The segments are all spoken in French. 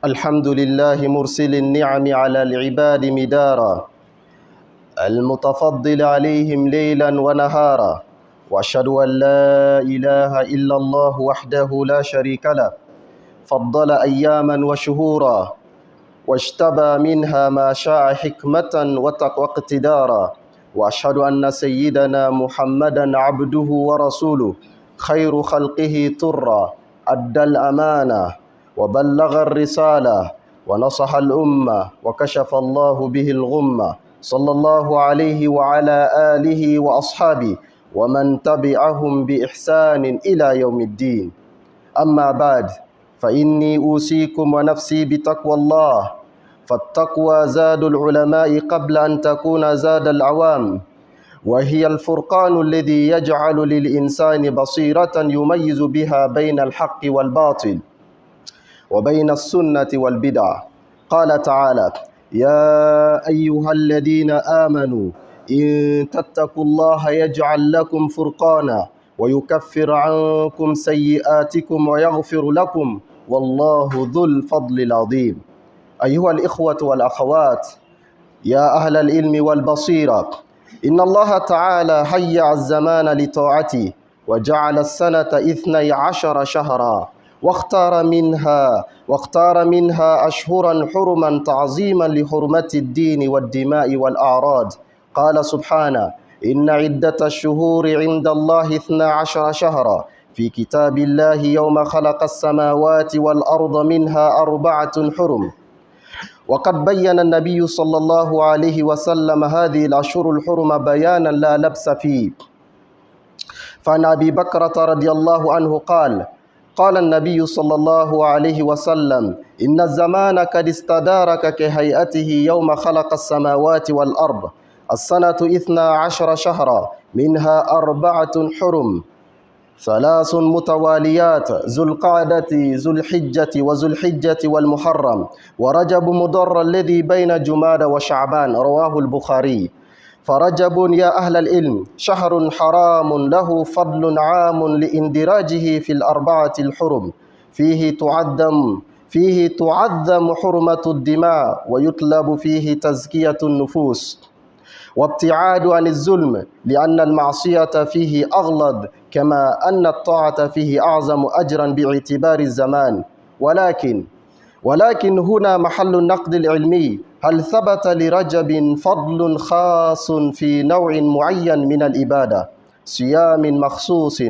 الحمد لله مرسل النعم على العباد مدارا، المتفضل عليهم ليلا ونهارا، وأشهد أن لا إله إلا الله وحده لا شريك له، فضل أياما وشهورا واجتبى منها ما شاء حكمة واقتدارا. وأشهد أن سيدنا محمدا عبده ورسوله خير خلقه طرا، أدى الأمانة وبلغ الرسالة ونصح الأمة وكشف الله به الغمة، صلى الله عليه وعلى آله وأصحابه ومن تبعهم بإحسان إلى يوم الدين. أما بعد، فإني أوصيكم ونفسي بتقوى الله، فالتقوى زاد العلماء قبل أن تكون زاد العوام، وهي الفرقان الذي يجعل للإنسان بصيرة يميز بها بين الحق والباطل وبين السنة والبدع. قال تعالى: يا أيها الذين آمنوا إن تتقوا الله يجعل لكم فرقانا ويكفر عنكم سيئاتكم ويغفر لكم والله ذو الفضل العظيم. أيها الإخوة والأخوات، يا أهل العلم والبصيرة، إن الله تعالى هيأ الزمان لطاعته وجعل السنة 12 شهرا، واختار منها أشهرا حرما تعظيما لحرمة الدين والدماء والأعراض. قال سبحانه: إن عدة الشهور عند الله 12 شهرا في كتاب الله يوم خلق السماوات والأرض منها 4 حرم. وقد بين النبي صلى الله عليه وسلم هذه الأشهر الحرم بيانا لا لبس فيه. فعن أبي بكرة رضي الله عنه قال النبي صلى الله عليه وسلم: إن الزمان قد استدارك كهيئته يوم خلق السماوات والأرض، السنة 12 شهرا منها 4 حرم، 3 متواليات: ذو القعدة ذو الحجة والمحرم ورجب مضر الذي بين جمادى وشعبان. رواه البخاري. فرجب يا أهل العلم شهر حرام له فضل عام لاندراجه في ال4 الحرم، فيه تعظم حرمة الدماء ويطلب فيه تزكية النفوس وابتعاد عن الظلم، لأن المعصية فيه أغلظ، كما أن الطاعة فيه أعظم أجرا باعتبار الزمان. ولكن هنا محل النقد العلمي: هل ثبت لرجب فضل خاص في نوع معين من الإبادة، صيام مخصوص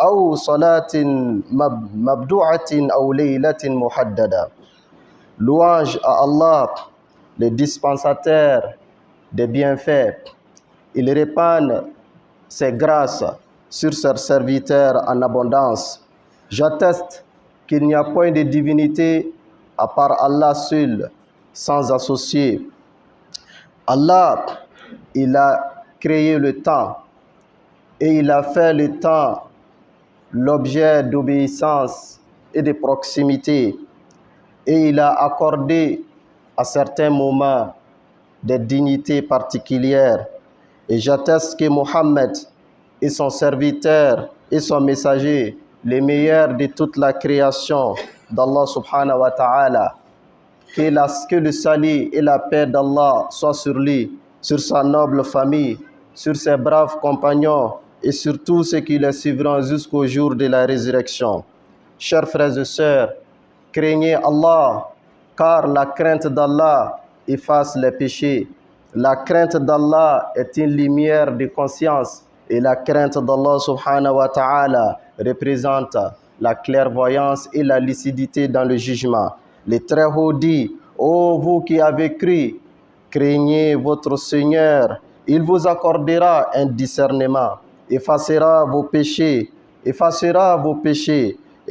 أو صلاة مبدوعة أو ليلة محددة؟ Louange à Allah, le dispensateur des bienfaits. Il répand ses grâces sur ses serviteurs en abondance. J'atteste qu'il n'y a point de divinité à part Allah seul, sans associé. Allah, il a créé le temps et il a fait le temps l'objet d'obéissance et de proximité, et il a accordé à certains moments des dignités particulières. Et j'atteste que Mohammed est son serviteur et son messager, les meilleurs de toute la création d'Allah subhanahu wa ta'ala. Que le salut et la paix d'Allah soient sur lui, sur sa noble famille, sur ses braves compagnons et sur tous ceux qui les suivront jusqu'au jour de la résurrection. Chers frères et sœurs, craignez Allah, car la crainte d'Allah efface les péchés. La crainte d'Allah est une lumière de conscience, et la crainte d'Allah subhanahu wa ta'ala représente la clairvoyance et la lucidité dans le jugement. Le Très-Haut dit: ô vous qui avez cru, craignez votre Seigneur, il vous accordera un discernement, effacera vos péchés, et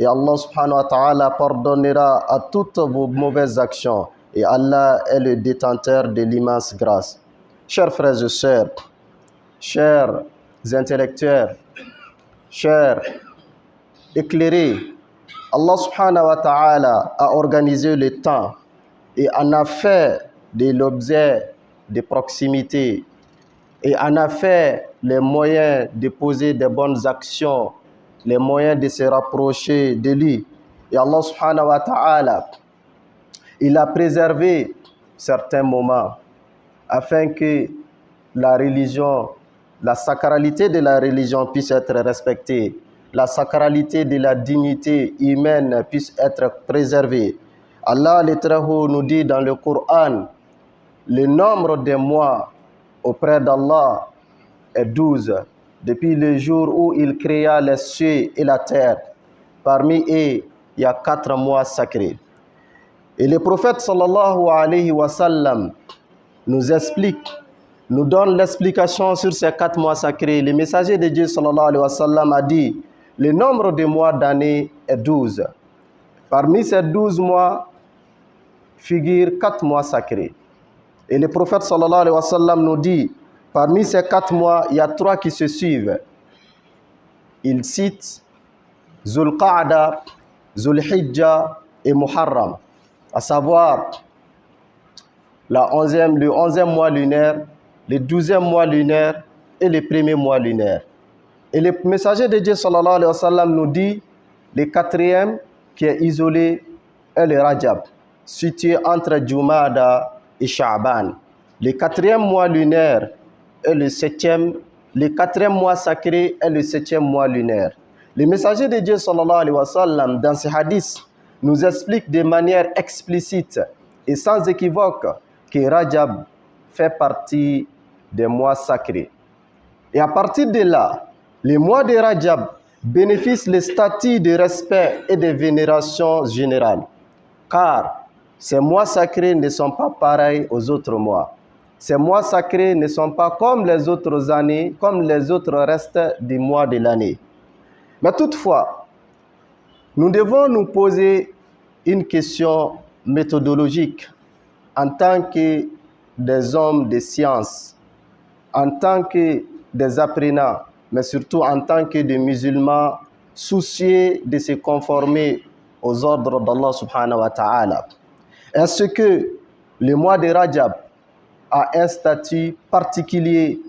Allah subhanahu wa ta'ala pardonnera à toutes vos mauvaises actions, et Allah est le détenteur de l'immense grâce. Chers frères et sœurs, chers intellectuels, chers éclairés, Allah subhanahu wa ta'ala a organisé le temps et en a fait de l'objet de proximité et en a fait les moyens de poser de bonnes actions, les moyens de se rapprocher de lui. Et Allah subhanahu wa ta'ala, Il a préservé certains moments afin que la religion, la sacralité de la religion puisse être respectée, la sacralité de la dignité humaine puisse être préservée. Allah le Très-Haut nous dit dans le Coran, le nombre des mois auprès d'Allah est 12, depuis le jour où il créa les cieux et la terre. Parmi eux, il y a 4 mois sacrés. Et le prophète sallallahu alayhi wa sallam nous explique, nous donne l'explication sur ces 4 mois sacrés. Le messager de Dieu sallallahu alayhi wa sallam a dit, le nombre de mois d'année est 12. Parmi ces 12 mois figurent 4 mois sacrés. Et le prophète sallallahu alayhi wa sallam nous dit, parmi ces 4 mois, il y a 3 qui se suivent. Il cite Zul Qa'da, Zul Hijja et Muharram, à savoir le 11e mois lunaire, le 12e mois lunaire et le 1er mois lunaire. Et le messager de Dieu sallallahu alayhi wa sallam nous dit, le 4e qui est isolé est le Rajab, situé entre Jumada et Sha'ban. Le 4e mois lunaire est le 7e, le 4e mois sacré est le 7e mois lunaire. Le messager de Dieu sallallahu alayhi wa sallam dans ses hadiths nous explique de manière explicite et sans équivoque que Rajab fait partie des mois sacrés. Et à partir de là, les mois de Rajab bénéficient le statut de respect et de vénération générale, car ces mois sacrés ne sont pas pareils aux autres mois. Ces mois sacrés ne sont pas comme les autres années, comme les autres restes des mois de l'année. Mais toutefois, nous devons nous poser une question méthodologique en tant que des hommes de science, en tant que des apprenants, mais surtout en tant que des musulmans soucieux de se conformer aux ordres d'Allah subhanahu wa ta'ala. Est-ce que le mois de Rajab a un statut particulier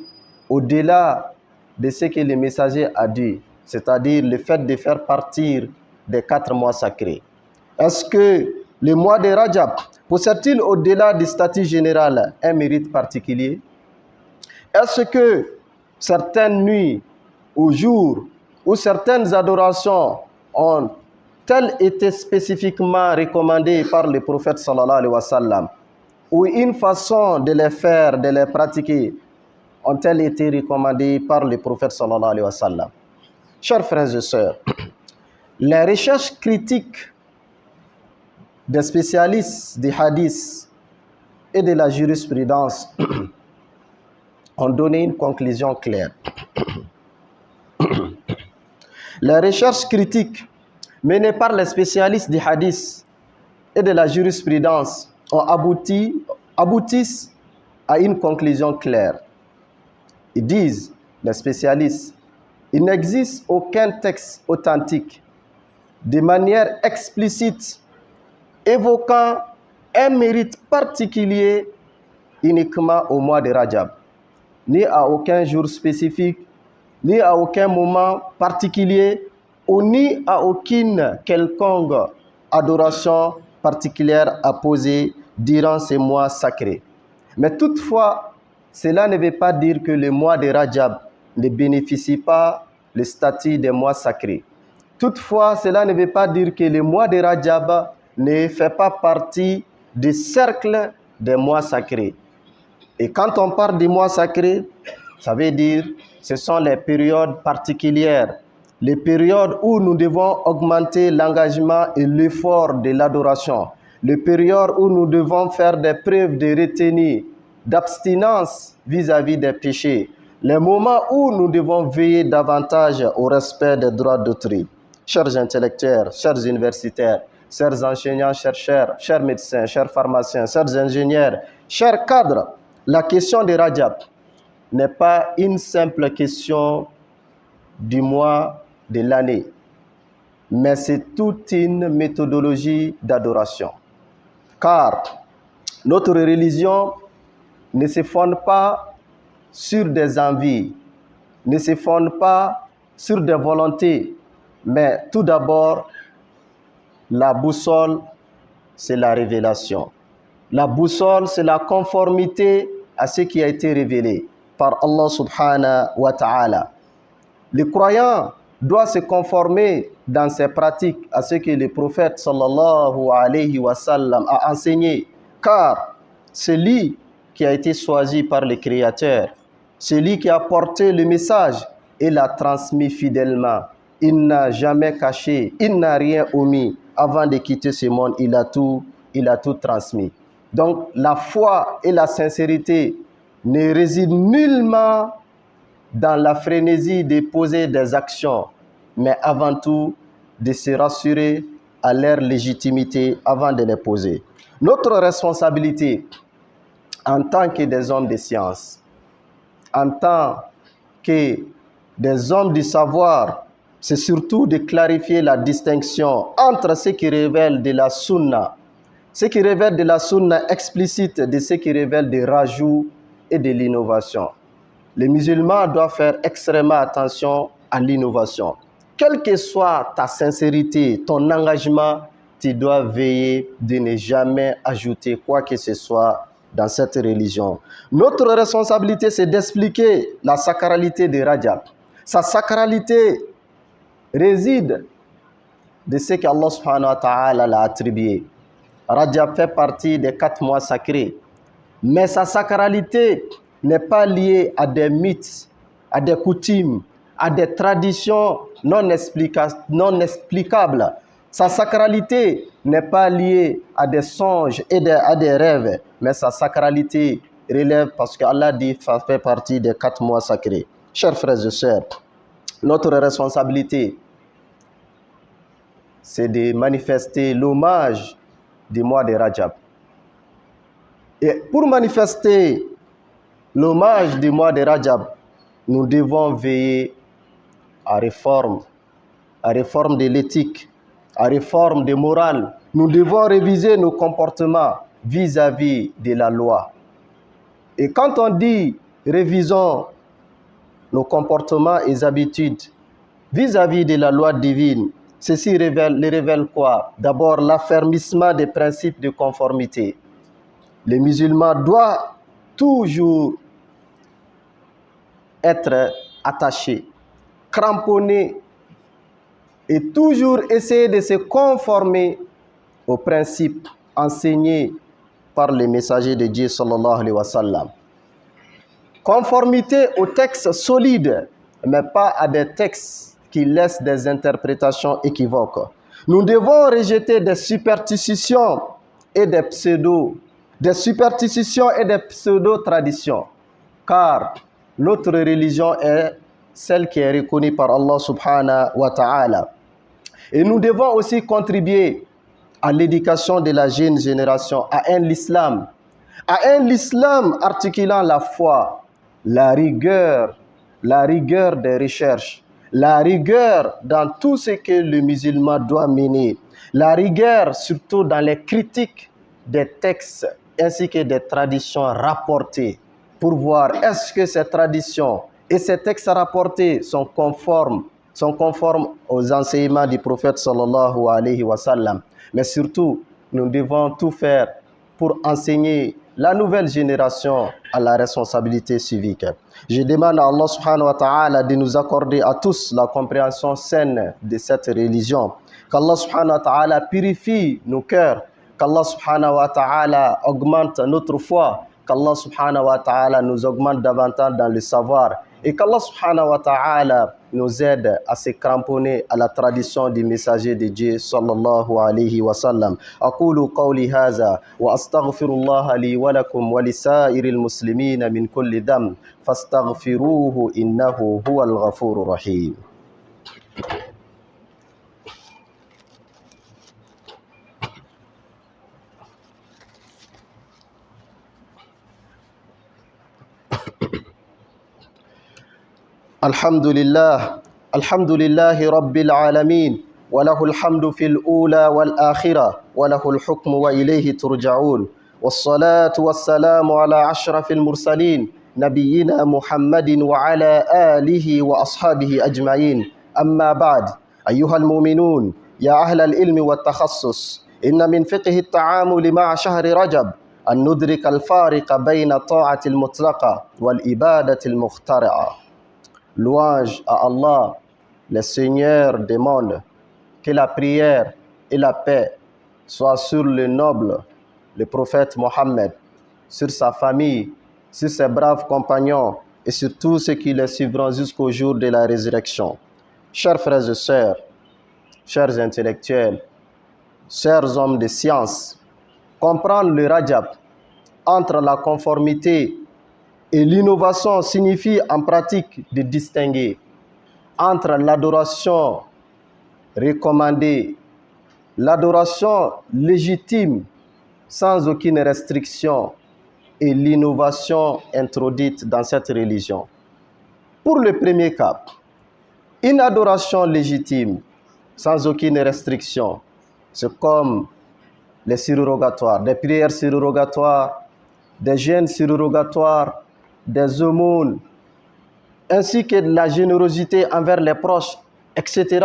au-delà de ce que le messager a dit, c'est-à-dire le fait de faire partir des 4 mois sacrés? Est-ce que le mois de Rajab possède-t-il au-delà du statut général un mérite particulier? Est-ce que certaines nuits ou jours ou certaines adorations ont-elles été spécifiquement recommandées par le prophète sallallahu alayhi wa sallam? Ou une façon de les faire, de les pratiquer, ont-elles été recommandées par le prophète sallallahu alayhi wa sallam? Chers frères et sœurs, les recherches critiques des spécialistes des hadiths et de la jurisprudence ont donné une conclusion claire. Les recherches critiques menées par les spécialistes des hadiths et de la jurisprudence aboutissent à une conclusion claire. Ils disent, les spécialistes, il n'existe aucun texte authentique de manière explicite évoquant un mérite particulier uniquement au mois de Rajab, ni à aucun jour spécifique, ni à aucun moment particulier, ou ni à aucune quelconque adoration particulière apposée durant ces mois sacrés. Mais toutefois, cela ne veut pas dire que le mois de Rajab ne bénéficie pas le statut des mois sacrés. Toutefois, cela ne veut pas dire que le mois de Rajab ne fait pas partie du cercle des mois sacrés. Et quand on parle des mois sacrés, ça veut dire ce sont les périodes particulières, les périodes où nous devons augmenter l'engagement et l'effort de l'adoration, les périodes où nous devons faire des preuves de retenue, d'abstinence vis-à-vis des péchés, les moments où nous devons veiller davantage au respect des droits d'autrui. Chers intellectuels, chers universitaires, chers enseignants, chercheurs, chers médecins, chers pharmaciens, chers ingénieurs, chers cadres, la question de Rajab n'est pas une simple question du mois de l'année, mais c'est toute une méthodologie d'adoration. Car notre religion ne se fonde pas sur des envies, ne se fonde pas sur des volontés, mais tout d'abord, la boussole c'est la révélation. La boussole, c'est la conformité à ce qui a été révélé par Allah subhanahu wa ta'ala. Le croyant doit se conformer dans ses pratiques à ce que le prophète sallallahu alayhi wa sallam a enseigné, car c'est lui qui a été choisi par le Créateur, c'est lui qui a porté le message et l'a transmis fidèlement. Il n'a jamais caché, il n'a rien omis. Avant de quitter ce monde, il a tout transmis. Donc la foi et la sincérité ne résident nullement dans la frénésie de poser des actions, mais avant tout de se rassurer à leur légitimité avant de les poser. Notre responsabilité en tant que des hommes de science, en tant que des hommes du savoir, c'est surtout de clarifier la distinction entre ce qui révèle de la sunna, ce qui révèle de la sunna explicite de ce qui révèle des rajouts et de l'innovation. Les musulmans doivent faire extrêmement attention à l'innovation. Quelle que soit ta sincérité, ton engagement, tu dois veiller de ne jamais ajouter quoi que ce soit dans cette religion. Notre responsabilité, c'est d'expliquer la sacralité de Rajab. Sa sacralité réside de ce qu'Allah subhanahu wa ta'ala l'a attribué. Rajab fait partie des 4 mois sacrés, mais sa sacralité n'est pas liée à des mythes, à des coutumes, à des traditions non explicables. Sa sacralité n'est pas liée à des songes et à des rêves, mais sa sacralité relève parce qu'Allah dit ça fait partie des 4 mois sacrés. Chers frères et sœurs, notre responsabilité, c'est de manifester l'hommage du mois de Rajab. Et pour manifester l'hommage du mois de Rajab, nous devons veiller à réforme de l'éthique, à réforme des morales. Nous devons réviser nos comportements vis-à-vis de la loi. Et quand on dit révisons nos comportements et habitudes vis-à-vis de la loi divine, ceci révèle quoi? D'abord, l'affermissement des principes de conformité. Les musulmans doivent toujours être attachés, cramponnés et toujours essayer de se conformer aux principes enseignés par les messagers de Dieu sallallahu alayhi wa sallam. Conformité aux textes solides, mais pas à des textes qui laissent des interprétations équivoques. Nous devons rejeter des superstitions et des pseudo-traditions, car notre religion est celle qui est reconnue par Allah subhanahu wa ta'ala. Et nous devons aussi contribuer à l'éducation de la jeune génération, à un islam articulant la foi, la rigueur des recherches, la rigueur dans tout ce que le musulman doit mener, la rigueur surtout dans les critiques des textes ainsi que des traditions rapportées, pour voir est-ce que ces traditions et ces textes rapportés sont conformes aux enseignements du prophète sallallahu alayhi wa sallam. Mais surtout, nous devons tout faire pour enseigner la nouvelle génération à la responsabilité civique. Je demande à Allah subhanahu wa ta'ala de nous accorder à tous la compréhension saine de cette religion. Qu'Allah subhanahu wa ta'ala purifie nos cœurs, qu'Allah subhanahu wa ta'ala augmente notre foi, qu'Allah subhanahu wa ta'ala nous augmente davantage dans le savoir et qu'Allah subhanahu wa ta'ala nous aide à se cramponner à la tradition du messager de Dieu sallallahu alayhi wa sallam. Aqulu qawli hadha wa astaghfirullah li wa lakum wa lisa'iril muslimina min kulli dhanb fastaghfiruhu innahu huwal ghafurur rahim. الحمد لله رب العالمين وله الحمد في الأولى والآخرة وله الحكم وإليه ترجعون والصلاة والسلام على أشرف المرسلين نبينا محمد وعلى آله وأصحابه أجمعين أما بعد أيها المؤمنون يا أهل العلم والتخصص إن من فقه التعامل مع شهر رجب أن ندرك الفارق بين الطاعة المطلقة والإبادة المخترعة. Louange à Allah, le Seigneur des mondes, que la prière et la paix soient sur le noble, le prophète Mohammed, sur sa famille, sur ses braves compagnons et sur tous ceux qui les suivront jusqu'au jour de la résurrection. Chers frères et sœurs, chers intellectuels, chers hommes de science, comprendre le Rajab entre la conformité et l'innovation signifie en pratique de distinguer entre l'adoration recommandée, l'adoration légitime sans aucune restriction et l'innovation introduite dans cette religion. Pour le premier cas, une adoration légitime sans aucune restriction, c'est comme les surrogatoires, des prières surrogatoires, des jeûnes surrogatoires, des aumônes, ainsi que de la générosité envers les proches, etc.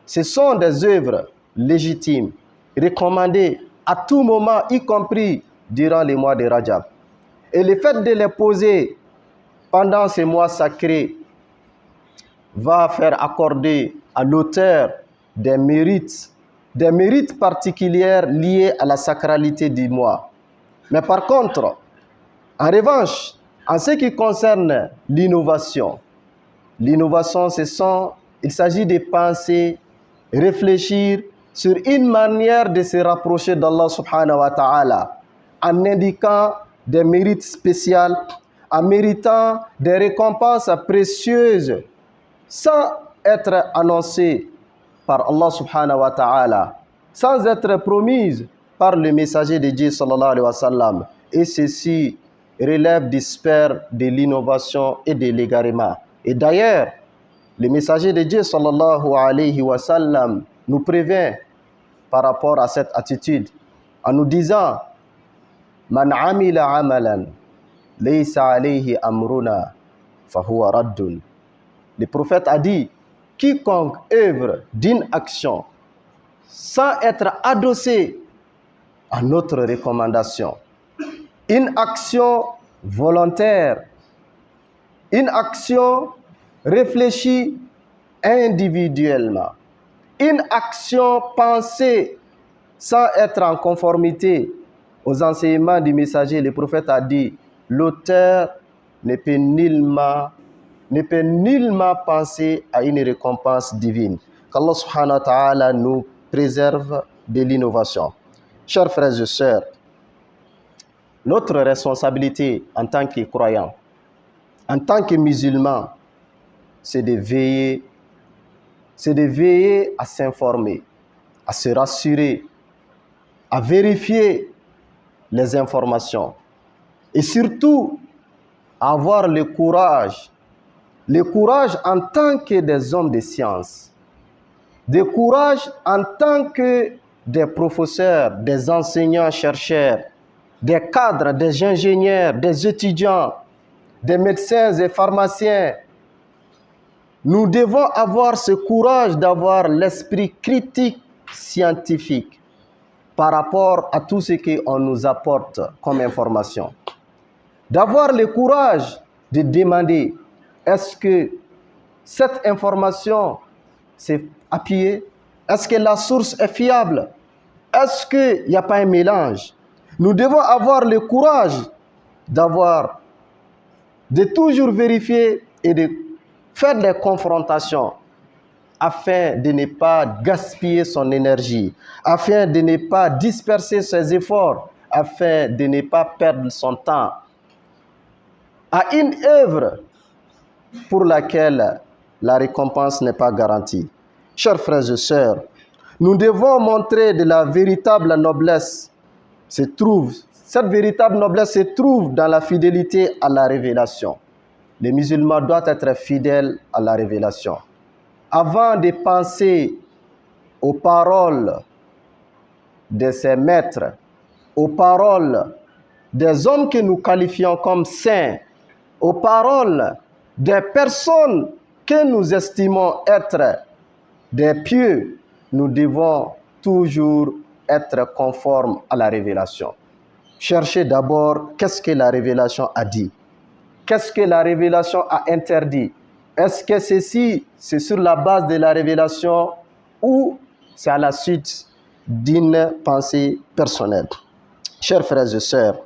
Ce sont des œuvres légitimes, recommandées à tout moment, y compris durant les mois de Rajab. Et le fait de les poser pendant ces mois sacrés va faire accorder à l'auteur des mérites particuliers liés à la sacralité du mois. Mais par contre, en revanche, en ce qui concerne l'innovation, il s'agit de penser, réfléchir sur une manière de se rapprocher d'Allah subhanahu wa ta'ala, en indiquant des mérites spéciaux, en méritant des récompenses précieuses, sans être annoncées par Allah subhanahu wa ta'ala, sans être promises par le messager de Dieu sallallahu alayhi wa sallam. Et ceci relève du sphère de l'innovation et de l'égarement. Et d'ailleurs, le messager de Dieu sallallahu alayhi wa sallam nous prévient par rapport à cette attitude en nous disant Man amila amalan laysa alayhi amruna fahuwa raddun. Le prophète a dit quiconque œuvre d'une action sans être adossé à notre recommandation, une action volontaire, une action réfléchie individuellement, une action pensée sans être en conformité aux enseignements du messager. Le prophète a dit, l'auteur ne peut nullement penser à une récompense divine. Qu'Allah subhanahu wa ta'ala nous préserve de l'innovation. Chers frères et sœurs, notre responsabilité en tant que croyants, en tant que musulmans, c'est de veiller à s'informer, à se rassurer, à vérifier les informations et surtout avoir le courage en tant que des hommes de science, le courage en tant que des professeurs, des enseignants, chercheurs, des cadres, des ingénieurs, des étudiants, des médecins et pharmaciens. Nous devons avoir ce courage d'avoir l'esprit critique scientifique par rapport à tout ce qu'on nous apporte comme information. D'avoir le courage de demander, est-ce que cette information c'est appuyé? Est-ce que la source est fiable? Est-ce qu'il n'y a pas un mélange? Nous devons avoir le courage de toujours vérifier et de faire des confrontations afin de ne pas gaspiller son énergie, afin de ne pas disperser ses efforts, afin de ne pas perdre son temps à une œuvre pour laquelle la récompense n'est pas garantie. Chers frères et sœurs, nous devons montrer de la véritable noblesse. Cette véritable noblesse se trouve dans la fidélité à la révélation. Les musulmans doivent être fidèles à la révélation. Avant de penser aux paroles de ses maîtres, aux paroles des hommes que nous qualifions comme saints, aux paroles des personnes que nous estimons être des pieux, nous devons toujours être conforme à la révélation. Cherchez d'abord qu'est-ce que la révélation a dit. Qu'est-ce que la révélation a interdit? Est-ce que ceci, c'est sur la base de la révélation ou c'est à la suite d'une pensée personnelle? Chers frères et sœurs,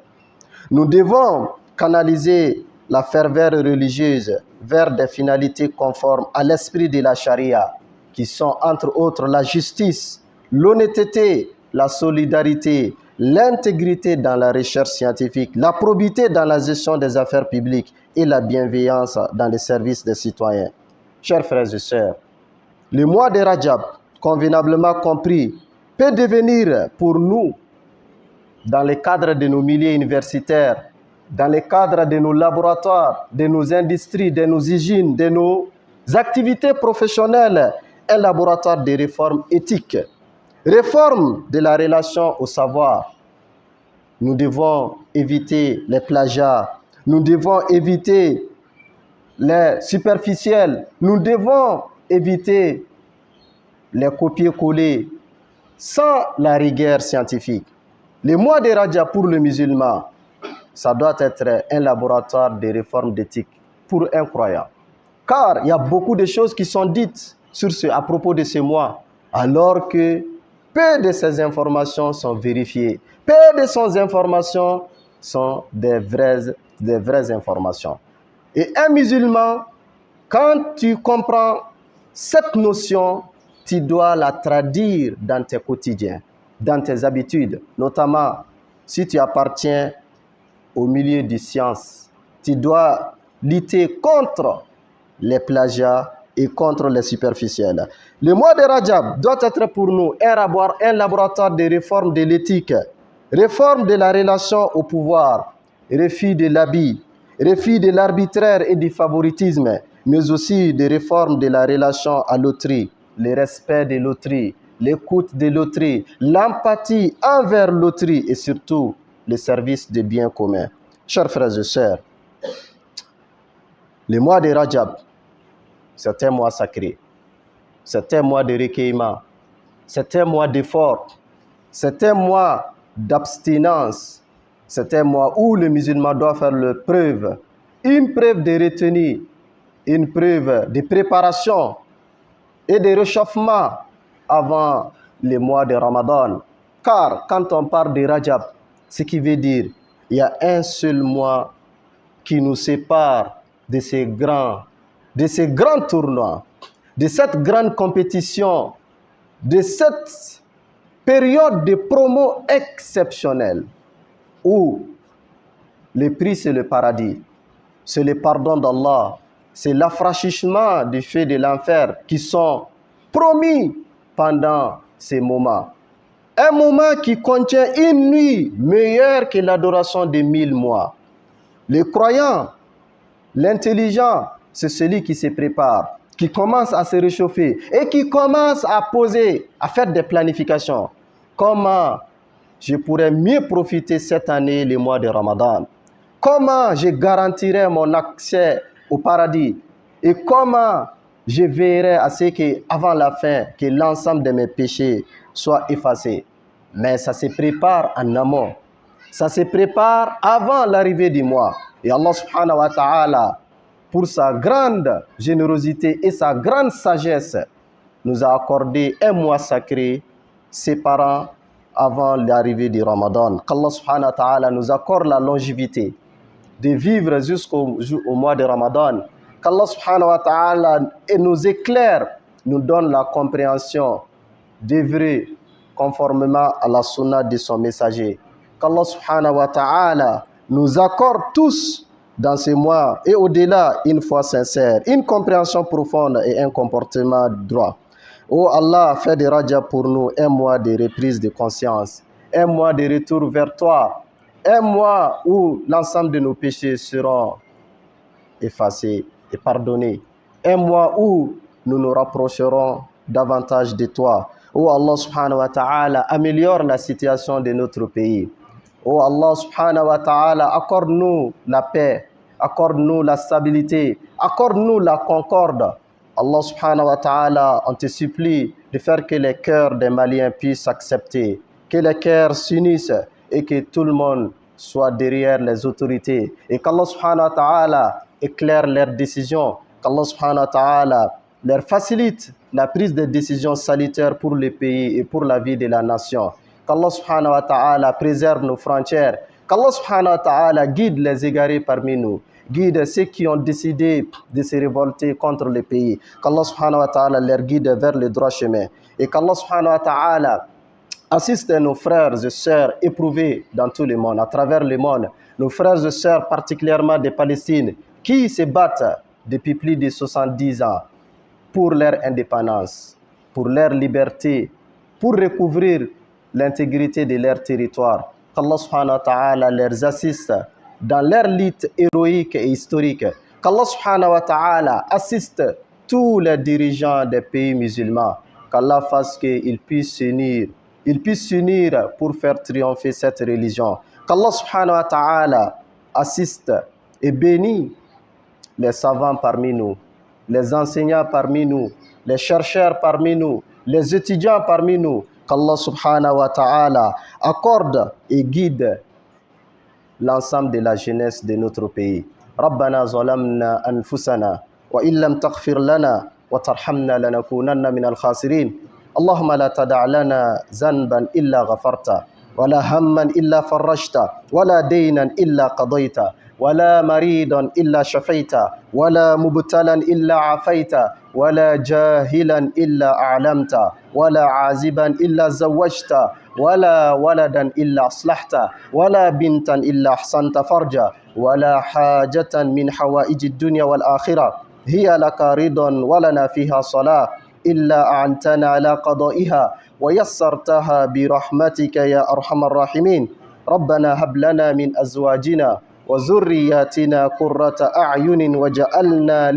nous devons canaliser la ferveur religieuse vers des finalités conformes à l'esprit de la charia, qui sont entre autres la justice, l'honnêteté, la solidarité, l'intégrité dans la recherche scientifique, la probité dans la gestion des affaires publiques et la bienveillance dans les services des citoyens. Chers frères et sœurs, le mois de Rajab, convenablement compris, peut devenir pour nous, dans le cadre de nos milieux universitaires, dans le cadre de nos laboratoires, de nos industries, de nos usines, de nos activités professionnelles, un laboratoire de réforme éthique. Réforme de la relation au savoir. Nous devons éviter les plagiats. Nous devons éviter les superficiels. Nous devons éviter les copier-coller sans la rigueur scientifique. Le mois de Rajab pour le musulman, ça doit être un laboratoire de réforme d'éthique pour un croyant. Car il y a beaucoup de choses qui sont dites à propos de ce mois, alors que peu de ces informations sont vérifiées. Peu de ces informations sont des vraies informations. Et un musulman, quand tu comprends cette notion, tu dois la traduire dans tes quotidiens, dans tes habitudes, notamment si tu appartiens au milieu des sciences. Tu dois lutter contre les plagiats et contre les superficiels. Le mois de Rajab doit être pour nous un laboratoire de réforme de l'éthique, réforme de la relation au pouvoir, refus de l'habit, refus de l'arbitraire et du favoritisme, mais aussi de réforme de la relation à l'autrui, le respect de l'autrui, l'écoute de l'autrui, l'empathie envers l'autrui et surtout le service des biens communs. Chers frères et sœurs, le mois de Rajab, c'est un mois sacré, c'est un mois de recueillement, c'est un mois d'effort, c'est un mois d'abstinence, c'est un mois où le musulman doit faire une preuve de retenue, une preuve de préparation et de réchauffement avant le mois de Ramadan. Car quand on parle de Rajab, ce qui veut dire il y a un seul mois qui nous sépare de ces grands tournois, de cette grande compétition, de cette période de promo exceptionnelle où le prix c'est le paradis, c'est le pardon d'Allah, c'est l'affranchissement du feu de l'enfer qui sont promis pendant ces moments. Un moment qui contient une nuit meilleure que l'adoration de 1000 mois. Le croyant, l'intelligent, c'est celui qui se prépare, qui commence à se réchauffer et qui commence à poser, à faire des planifications. Comment je pourrais mieux profiter cette année, le mois de Ramadan? Comment je garantirai mon accès au paradis? Et comment je veillerai à ce qu'avant la fin, que l'ensemble de mes péchés soient effacés? Mais ça se prépare en amont. Ça se prépare avant l'arrivée du mois. Et Allah subhanahu wa ta'ala, pour sa grande générosité et sa grande sagesse, nous a accordé un mois sacré séparant avant l'arrivée du Ramadan. Qu'Allah subhanahu wa ta'ala nous accorde la longévité de vivre jusqu'au mois de Ramadan. Qu'Allah subhanahu wa ta'ala nous éclaire, nous donne la compréhension d'œuvrer conformément à la sunna de son messager. Qu'Allah subhanahu wa ta'ala nous accorde tous dans ces mois et au-delà une foi sincère, une compréhension profonde et un comportement droit. Oh Allah, fais de Rajab pour nous un mois de reprise de conscience, un mois de retour vers toi, un mois où l'ensemble de nos péchés seront effacés et pardonnés, un mois où nous nous rapprocherons davantage de toi. Oh Allah subhanahu wa ta'ala, améliore la situation de notre pays. Oh Allah subhanahu wa ta'ala, accorde-nous la paix, accorde-nous la stabilité, accorde-nous la concorde. Allah subhanahu wa ta'ala, on te supplie de faire que les cœurs des Maliens puissent accepter que les cœurs s'unissent et que tout le monde soit derrière les autorités et qu'Allah subhanahu wa ta'ala éclaire leurs décisions, qu'Allah subhanahu wa ta'ala leur facilite la prise de décisions salutaires pour le pays et pour la vie de la nation, qu'Allah subhanahu wa ta'ala préserve nos frontières, qu'Allah subhanahu wa ta'ala guide les égarés parmi nous, guide ceux qui ont décidé de se révolter contre le pays, qu'Allah subhanahu wa ta'ala leur guide vers le droit chemin et qu'Allah subhanahu wa ta'ala assiste nos frères et sœurs éprouvés dans tout le monde, à travers le monde, nos frères et sœurs particulièrement de Palestine qui se battent depuis plus de 70 ans pour leur indépendance, pour leur liberté, pour recouvrir l'intégrité de leur territoire. Qu'Allah subhanahu wa ta'ala les assiste dans leur lutte héroïque et historique. Qu'Allah subhanahu wa ta'ala assiste tous les dirigeants des pays musulmans. Qu'Allah fasse qu'ils puissent s'unir pour faire triompher cette religion. Qu'Allah subhanahu wa ta'ala assiste et bénit les savants parmi nous, les enseignants parmi nous, les chercheurs parmi nous, les étudiants parmi nous. Qu'Allah subhanahu wa ta'ala accorde et guide l'ensemble de la jeunesse de notre pays. ربنا ظلمنا أنفسنا وإن لم تغفر لنا وترحمنا لنكونن من الخاسرين. اللهم لا تدع لنا ذنبا إلا غفرته ولا هما إلا فرجته ولا دينا إلا قضيته ولا مريضا إلا شفيته ولا مبتلا إلا عافيته ولا جاهلا إلا أعلمته ولا عازبا إلا زوجته ولا ولدا إلا أصلحته ولا بنتا إلا أحسنت فرجه ولا حاجة من حوائج الدنيا والآخرة هي لك رضا ولنا فيها صلاة إلا أعنتنا على قضائها ويسرتها برحمتك يا أرحم الراحمين. ربنا هب لنا من أزواجنا وذرياتنا قرة أعين وجعلنا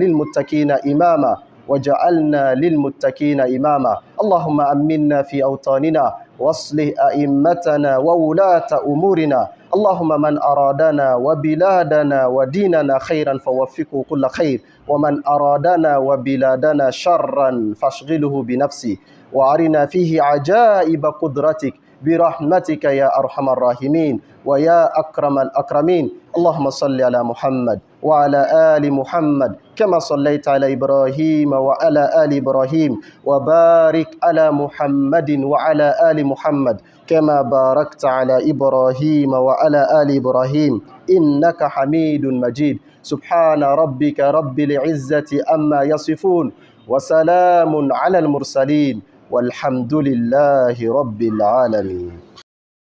للمتقين إماما اللهم أمنا في أوطاننا واصلح أئمتنا وولاة أمورنا اللهم من أرادنا وبلادنا وديننا خيرا فوفقه كل خير ومن أرادنا وبلادنا شرا فاشغله بنفسه وأرنا فيه عجائب قدرتك برحمتك يا أرحم الراحمين ويا أكرم الأكرمين. اللهم صل على محمد وعلى آل محمد كما صليت على إبراهيم وعلى آل إبراهيم وبارك على محمد وعلى آل محمد كما باركت على إبراهيم وعلى آل إبراهيم إنك حميد مجيد. سبحان ربك رب العزة أما يصفون وسلام على المرسلين والحمد لله رب العالمين.